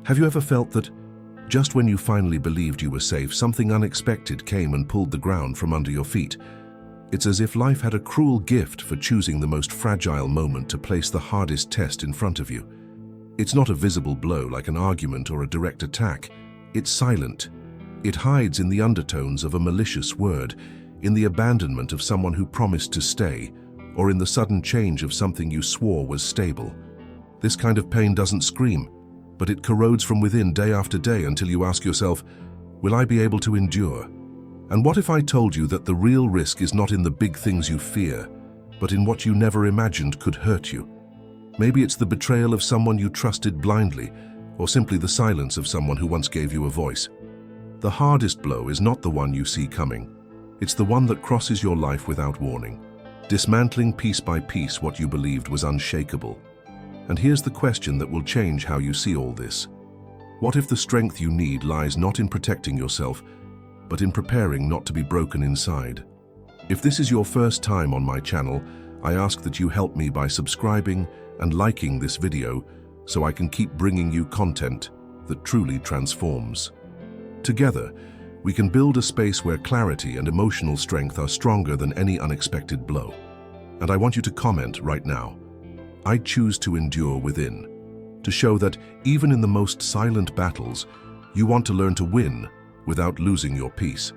Have you ever felt that, just when you finally believed you were safe, something unexpected came and pulled the ground from under your feet? It's as if life had a cruel gift for choosing the most fragile moment to place the hardest test in front of you. It's not a visible blow like an argument or a direct attack. It's silent. It hides in the undertones of a malicious word, in the abandonment of someone who promised to stay, or in the sudden change of something you swore was stable. This kind of pain doesn't scream, but it corrodes from within day after day until you ask yourself, will I be able to endure? And what if I told you that the real risk is not in the big things you fear, but in what you never imagined could hurt you? Maybe it's the betrayal of someone you trusted blindly, or simply the silence of someone who once gave you a voice. The hardest blow is not the one you see coming. It's the one that crosses your life without warning, dismantling piece by piece what you believed was unshakable. And here's the question that will change how you see all this. What if the strength you need lies not in protecting yourself, but in preparing not to be broken inside? If this is your first time on my channel, I ask that you help me by subscribing and liking this video so I can keep bringing you content that truly transforms. Together, we can build a space where clarity and emotional strength are stronger than any unexpected blow. And I want you to comment right now. I choose to endure within, to show that even in the most silent battles, you want to learn to win without losing your peace.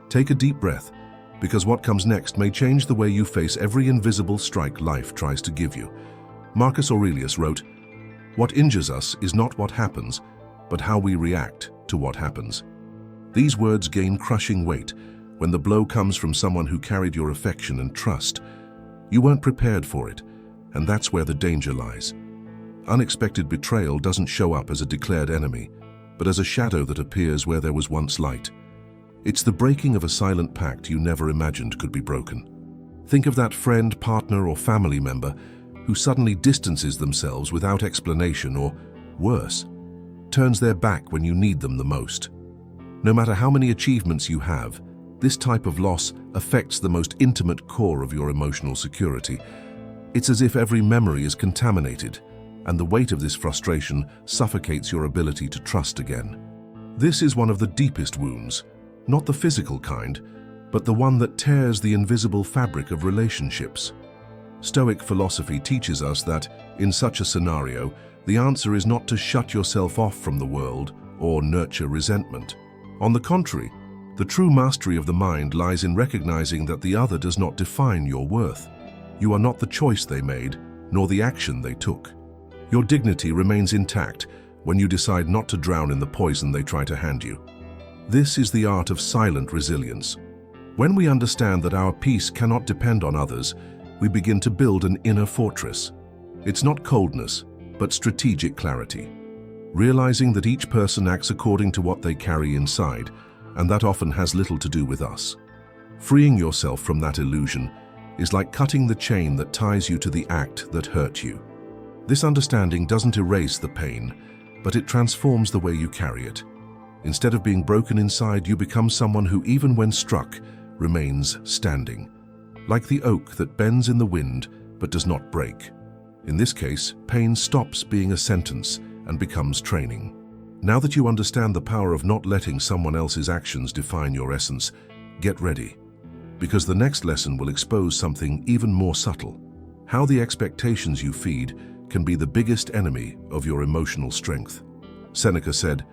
Take a deep breath, because what comes next may change the way you face every invisible strike life tries to give you. Marcus Aurelius wrote, "What injures us is not what happens, but how we react to what happens." These words gain crushing weight when the blow comes from someone who carried your affection and trust. You weren't prepared for it, and that's where the danger lies. Unexpected betrayal doesn't show up as a declared enemy, but as a shadow that appears where there was once light. It's the breaking of a silent pact you never imagined could be broken. Think of that friend, partner, or family member who suddenly distances themselves without explanation, or, worse, turns their back when you need them the most. No matter how many achievements you have, this type of loss affects the most intimate core of your emotional security. It's as if every memory is contaminated, and the weight of this frustration suffocates your ability to trust again. This is one of the deepest wounds, not the physical kind, but the one that tears the invisible fabric of relationships. Stoic philosophy teaches us that, in such a scenario, the answer is not to shut yourself off from the world or nurture resentment. On the contrary, the true mastery of the mind lies in recognizing that the other does not define your worth. You are not the choice they made, nor the action they took. Your dignity remains intact when you decide not to drown in the poison they try to hand you. This is the art of silent resilience. When we understand that our peace cannot depend on others, we begin to build an inner fortress. It's not coldness, but strategic clarity. Realizing that each person acts according to what they carry inside, and that often has little to do with us. Freeing yourself from that illusion is like cutting the chain that ties you to the act that hurt you. This understanding doesn't erase the pain, but it transforms the way you carry it. Instead of being broken inside, you become someone who, even when struck, remains standing. Like the oak that bends in the wind but does not break. In this case, pain stops being a sentence and becomes training. Now that you understand the power of not letting someone else's actions define your essence, get ready. Because the next lesson will expose something even more subtle. How the expectations you feed can be the biggest enemy of your emotional strength. Seneca said,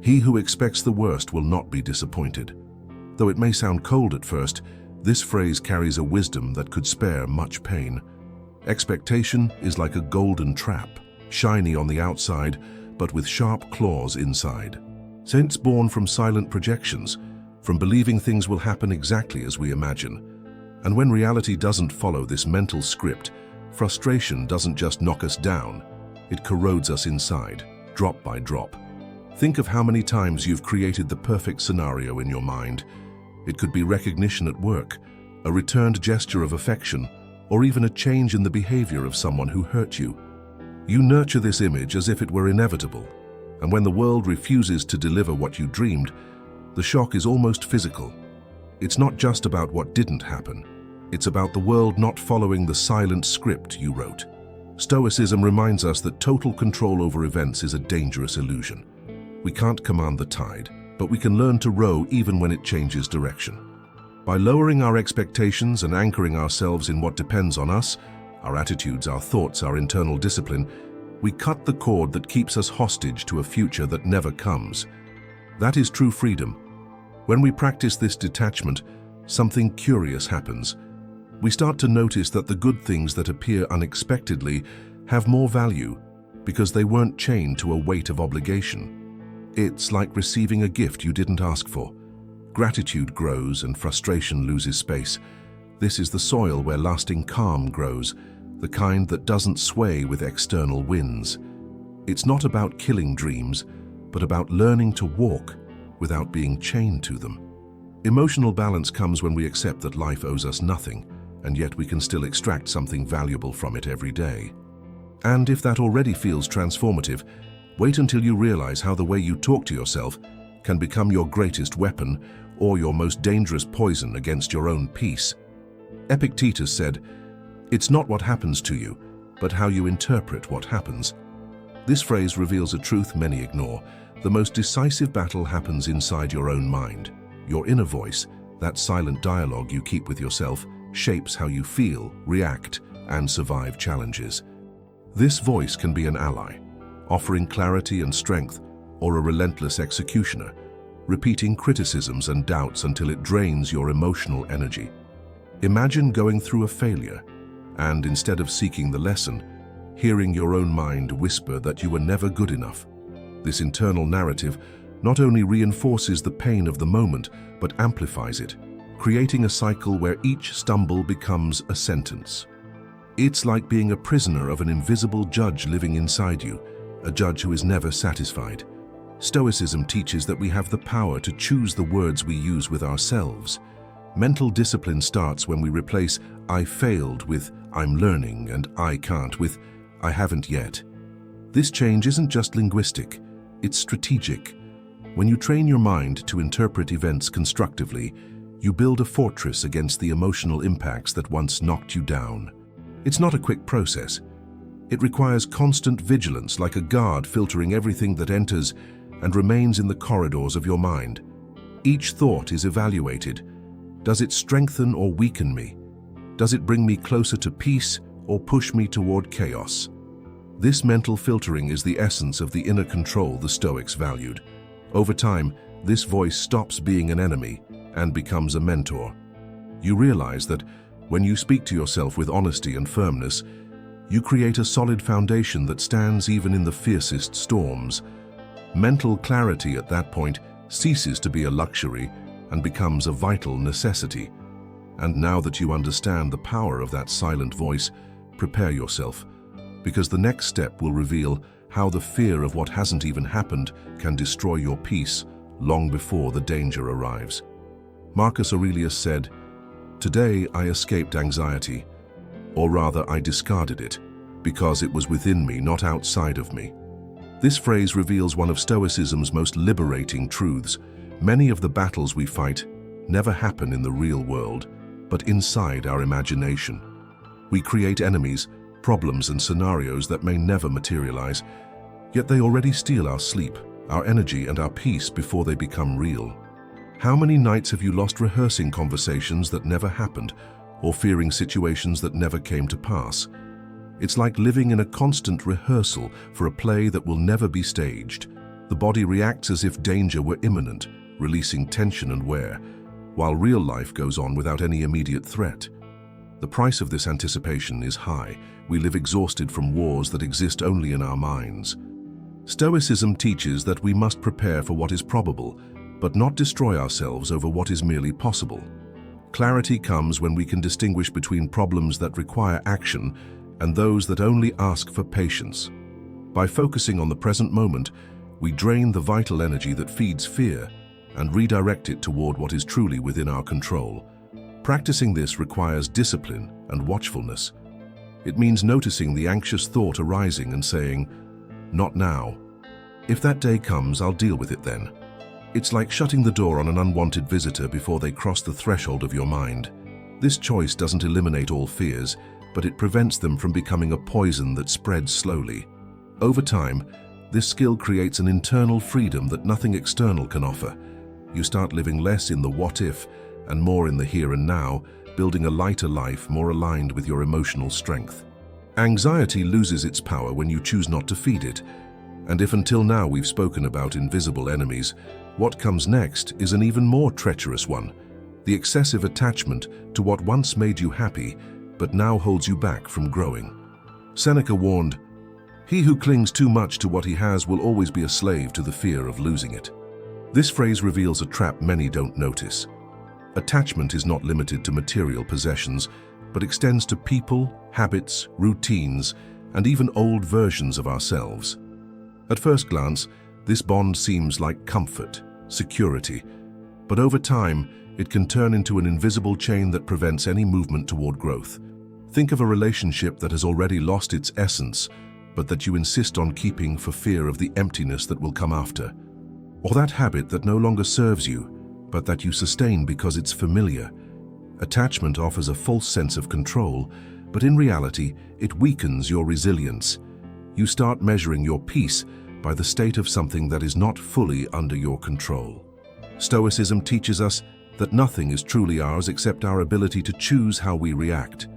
"He who expects the worst will not be disappointed." Though it may sound cold at first, this phrase carries a wisdom that could spare much pain. Expectation is like a golden trap, shiny on the outside, but with sharp claws inside. Since born from silent projections, from believing things will happen exactly as we imagine. And when reality doesn't follow this mental script, frustration doesn't just knock us down, it corrodes us inside, drop by drop. Think of how many times you've created the perfect scenario in your mind. It could be recognition at work, a returned gesture of affection, or even a change in the behavior of someone who hurt you. You nurture this image as if it were inevitable, and when the world refuses to deliver what you dreamed, the shock is almost physical. It's not just about what didn't happen. It's about the world not following the silent script you wrote. Stoicism reminds us that total control over events is a dangerous illusion. We can't command the tide, but we can learn to row even when it changes direction. By lowering our expectations and anchoring ourselves in what depends on us, our attitudes, our thoughts, our internal discipline, we cut the cord that keeps us hostage to a future that never comes. That is true freedom. When we practice this detachment, something curious happens. We start to notice that the good things that appear unexpectedly have more value because they weren't chained to a weight of obligation. It's like receiving a gift you didn't ask for. Gratitude grows and frustration loses space. This is the soil where lasting calm grows, the kind that doesn't sway with external winds. It's not about killing dreams, but about learning to walk without being chained to them. Emotional balance comes when we accept that life owes us nothing, and yet we can still extract something valuable from it every day. And if that already feels transformative, wait until you realize how the way you talk to yourself can become your greatest weapon or your most dangerous poison against your own peace. Epictetus said, "It's not what happens to you, but how you interpret what happens." This phrase reveals a truth many ignore. The most decisive battle happens inside your own mind. Your inner voice, that silent dialogue you keep with yourself, shapes how you feel, react, and survive challenges. This voice can be an ally, offering clarity and strength, or a relentless executioner, repeating criticisms and doubts until it drains your emotional energy. Imagine going through a failure, and instead of seeking the lesson, hearing your own mind whisper that you were never good enough. This internal narrative not only reinforces the pain of the moment, but amplifies it, creating a cycle where each stumble becomes a sentence. It's like being a prisoner of an invisible judge living inside you, a judge who is never satisfied. Stoicism teaches that we have the power to choose the words we use with ourselves. Mental discipline starts when we replace "I failed" with "I'm learning" and "I can't" with "I haven't yet." This change isn't just linguistic, it's strategic. When you train your mind to interpret events constructively, you build a fortress against the emotional impacts that once knocked you down. It's not a quick process. It requires constant vigilance, like a guard filtering everything that enters and remains in the corridors of your mind. Each thought is evaluated. Does it strengthen or weaken me? Does it bring me closer to peace or push me toward chaos? This mental filtering is the essence of the inner control the Stoics valued. Over time, this voice stops being an enemy and becomes a mentor. You realize that when you speak to yourself with honesty and firmness, you create a solid foundation that stands even in the fiercest storms. Mental clarity at that point ceases to be a luxury and becomes a vital necessity. And now that you understand the power of that silent voice, prepare yourself, because the next step will reveal how the fear of what hasn't even happened can destroy your peace long before the danger arrives. Marcus Aurelius said, "Today I escaped anxiety, or rather I discarded it, because it was within me, not outside of me." This phrase reveals one of Stoicism's most liberating truths. Many of the battles we fight never happen in the real world, but inside our imagination. We create enemies, problems, and scenarios that may never materialize, yet they already steal our sleep, our energy, and our peace before they become real. How many nights have you lost rehearsing conversations that never happened, or fearing situations that never came to pass? It's like living in a constant rehearsal for a play that will never be staged. The body reacts as if danger were imminent, releasing tension and wear, while real life goes on without any immediate threat. The price of this anticipation is high. We live exhausted from wars that exist only in our minds. Stoicism teaches that we must prepare for what is probable, but not destroy ourselves over what is merely possible. Clarity comes when we can distinguish between problems that require action and those that only ask for patience. By focusing on the present moment, we drain the vital energy that feeds fear and redirect it toward what is truly within our control. Practicing this requires discipline and watchfulness. It means noticing the anxious thought arising and saying, "Not now. If that day comes, I'll deal with it then." It's like shutting the door on an unwanted visitor before they cross the threshold of your mind. This choice doesn't eliminate all fears, but it prevents them from becoming a poison that spreads slowly. Over time, this skill creates an internal freedom that nothing external can offer. You start living less in the what if and more in the here and now, building a lighter life more aligned with your emotional strength. Anxiety loses its power when you choose not to feed it. And if until now we've spoken about invisible enemies, what comes next is an even more treacherous one: the excessive attachment to what once made you happy, but now holds you back from growing. Seneca warned, "He who clings too much to what he has will always be a slave to the fear of losing it." This phrase reveals a trap many don't notice. Attachment is not limited to material possessions, but extends to people, habits, routines, and even old versions of ourselves. At first glance, this bond seems like comfort, security, but over time, it can turn into an invisible chain that prevents any movement toward growth. Think of a relationship that has already lost its essence, but that you insist on keeping for fear of the emptiness that will come after. Or that habit that no longer serves you, but that you sustain because it's familiar. Attachment offers a false sense of control, but in reality, it weakens your resilience. You start measuring your peace by the state of something that is not fully under your control. Stoicism teaches us that nothing is truly ours except our ability to choose how we react.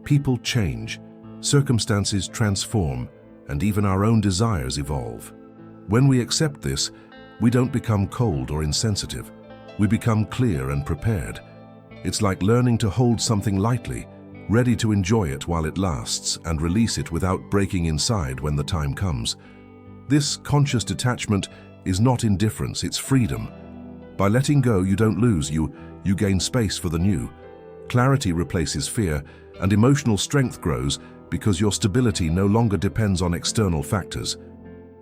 People change, circumstances transform, and even our own desires evolve. When we accept this, we don't become cold or insensitive. We become clear and prepared. It's like learning to hold something lightly, ready to enjoy it while it lasts and release it without breaking inside when the time comes. This conscious detachment is not indifference, it's freedom. By letting go, you don't lose, you gain space for the new. Clarity replaces fear, and emotional strength grows because your stability no longer depends on external factors.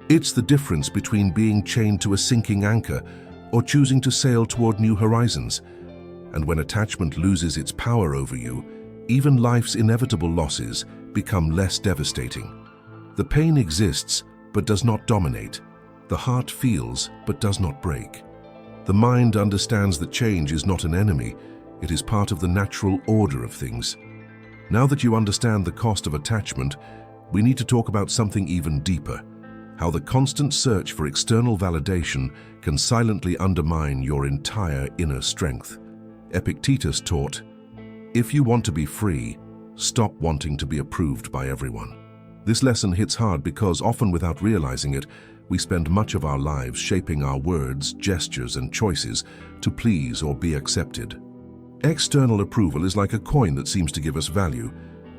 It's the difference between being chained to a sinking anchor or choosing to sail toward new horizons. And when attachment loses its power over you, even life's inevitable losses become less devastating. The pain exists, but does not dominate. The heart feels, but does not break. The mind understands that change is not an enemy, it is part of the natural order of things. Now that you understand the cost of attachment, we need to talk about something even deeper: how the constant search for external validation can silently undermine your entire inner strength. Epictetus taught, "If you want to be free, stop wanting to be approved by everyone." This lesson hits hard because, often without realizing it, we spend much of our lives shaping our words, gestures, and choices to please or be accepted. External approval is like a coin that seems to give us value,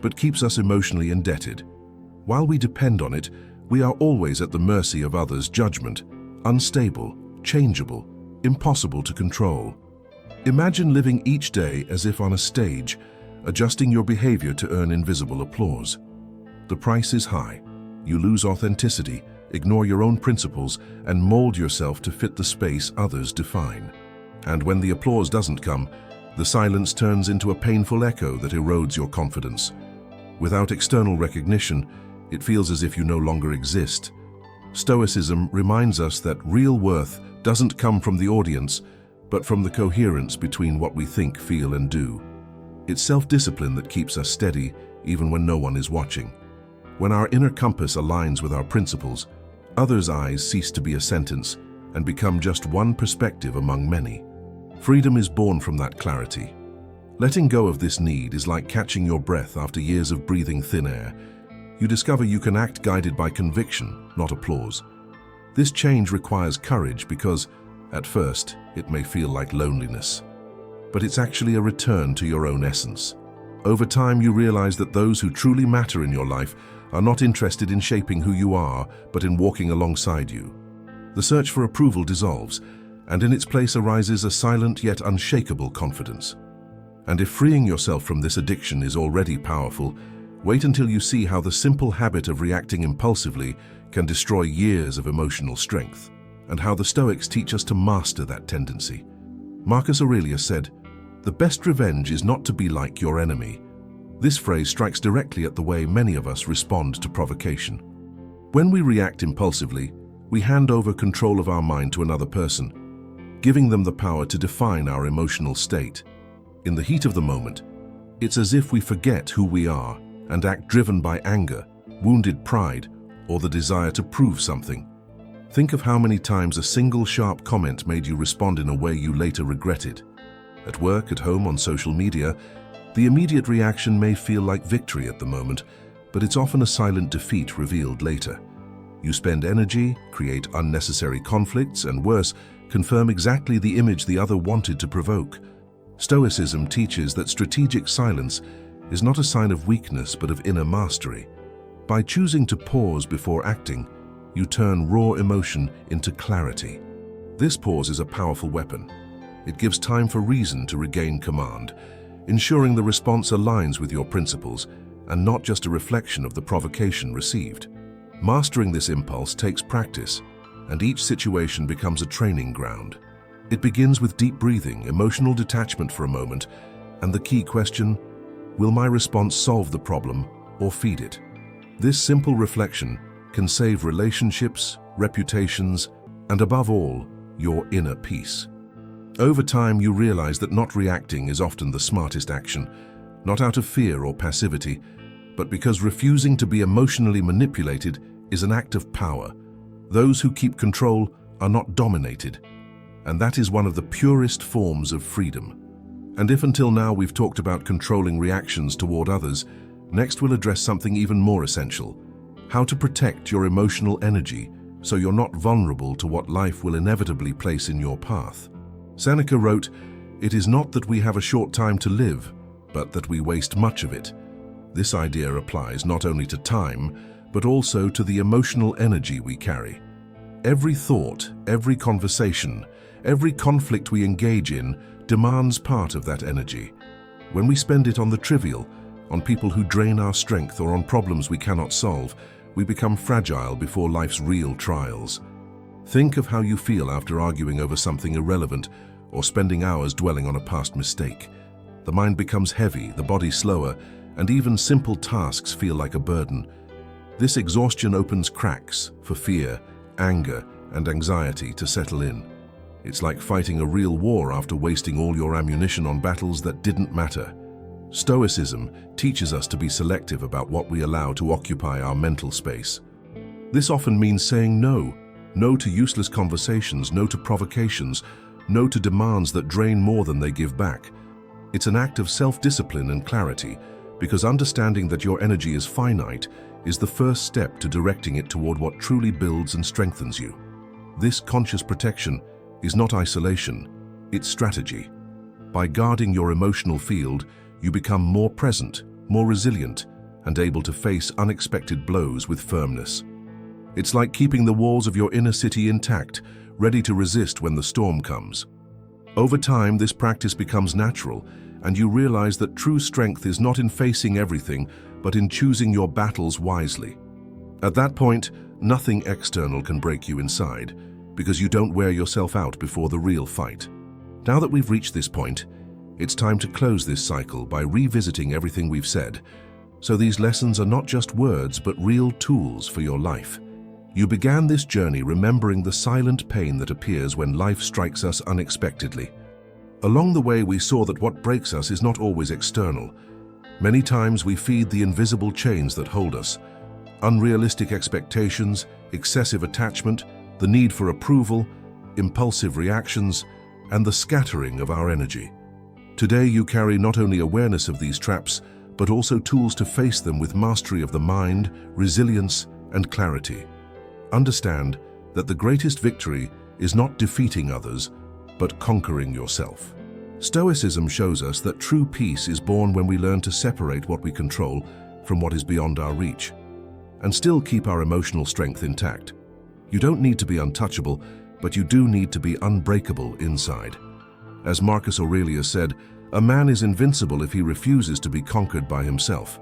but keeps us emotionally indebted. While we depend on it, we are always at the mercy of others' judgment, unstable, changeable, impossible to control. Imagine living each day as if on a stage, adjusting your behavior to earn invisible applause. The price is high. You lose authenticity, ignore your own principles, and mold yourself to fit the space others define. And when the applause doesn't come, the silence turns into a painful echo that erodes your confidence. Without external recognition, it feels as if you no longer exist. Stoicism reminds us that real worth doesn't come from the audience, but from the coherence between what we think, feel, and do. It's self-discipline that keeps us steady, even when no one is watching. When our inner compass aligns with our principles, others' eyes cease to be a sentence and become just one perspective among many. Freedom is born from that clarity. Letting go of this need is like catching your breath after years of breathing thin air. You discover you can act guided by conviction, not applause. This change requires courage because, at first, it may feel like loneliness. But it's actually a return to your own essence. Over time, you realize that those who truly matter in your life are not interested in shaping who you are, but in walking alongside you. The search for approval dissolves, and in its place arises a silent yet unshakable confidence. And if freeing yourself from this addiction is already powerful, wait until you see how the simple habit of reacting impulsively can destroy years of emotional strength, and how the Stoics teach us to master that tendency. Marcus Aurelius said, "The best revenge is not to be like your enemy." This phrase strikes directly at the way many of us respond to provocation. When we react impulsively, we hand over control of our mind to another person, giving them the power to define our emotional state. In the heat of the moment, it's as if we forget who we are and act driven by anger, wounded pride, or the desire to prove something. Think of how many times a single sharp comment made you respond in a way you later regretted. At work, at home, on social media, the immediate reaction may feel like victory at the moment, but it's often a silent defeat revealed later. You spend energy, create unnecessary conflicts, and worse, confirm exactly the image the other wanted to provoke. Stoicism teaches that strategic silence is not a sign of weakness but of inner mastery. By choosing to pause before acting, you turn raw emotion into clarity. This pause is a powerful weapon. It gives time for reason to regain command, ensuring the response aligns with your principles and not just a reflection of the provocation received. Mastering this impulse takes practice, and each situation becomes a training ground. It begins with deep breathing, emotional detachment for a moment, and the key question, will my response solve the problem or feed it? This simple reflection can save relationships, reputations, and above all, your inner peace. Over time, you realize that not reacting is often the smartest action, not out of fear or passivity, but because refusing to be emotionally manipulated is an act of power. Those who keep control are not dominated, and that is one of the purest forms of freedom. And if until now we've talked about controlling reactions toward others, next we'll address something even more essential: how to protect your emotional energy so you're not vulnerable to what life will inevitably place in your path. Seneca wrote, "It is not that we have a short time to live, but that we waste much of it." This idea applies not only to time, but also to the emotional energy we carry. Every thought, every conversation, every conflict we engage in demands part of that energy. When we spend it on the trivial, on people who drain our strength, or on problems we cannot solve, we become fragile before life's real trials. Think of how you feel after arguing over something irrelevant or spending hours dwelling on a past mistake. The mind becomes heavy, the body slower, and even simple tasks feel like a burden. This exhaustion opens cracks for fear, anger, and anxiety to settle in. It's like fighting a real war after wasting all your ammunition on battles that didn't matter. Stoicism teaches us to be selective about what we allow to occupy our mental space. This often means saying no. No to useless conversations, no to provocations, no to demands that drain more than they give back. It's an act of self-discipline and clarity, because understanding that your energy is finite is the first step to directing it toward what truly builds and strengthens you. This conscious protection is not isolation, it's strategy. By guarding your emotional field, you become more present, more resilient, and able to face unexpected blows with firmness. It's like keeping the walls of your inner city intact, ready to resist when the storm comes. Over time, this practice becomes natural, and you realize that true strength is not in facing everything, but in choosing your battles wisely. At that point, nothing external can break you inside, because you don't wear yourself out before the real fight. Now that we've reached this point, it's time to close this cycle by revisiting everything we've said, so these lessons are not just words but real tools for your life. You began this journey remembering the silent pain that appears when life strikes us unexpectedly. Along the way, we saw that what breaks us is not always external. Many times we feed the invisible chains that hold us: unrealistic expectations, excessive attachment, the need for approval, impulsive reactions, and the scattering of our energy. Today you carry not only awareness of these traps, but also tools to face them with mastery of the mind, resilience, and clarity. Understand that the greatest victory is not defeating others, but conquering yourself. Stoicism shows us that true peace is born when we learn to separate what we control from what is beyond our reach, and still keep our emotional strength intact. You don't need to be untouchable, but you do need to be unbreakable inside. As Marcus Aurelius said, "A man is invincible if he refuses to be conquered by himself."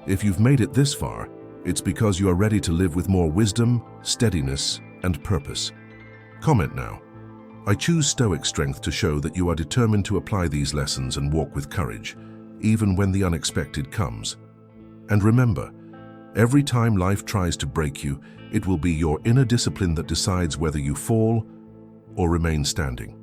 If you've made it this far, it's because you are ready to live with more wisdom, steadiness, and purpose. Comment now. I choose Stoic strength to show that you are determined to apply these lessons and walk with courage, even when the unexpected comes. And remember, every time life tries to break you, it will be your inner discipline that decides whether you fall or remain standing.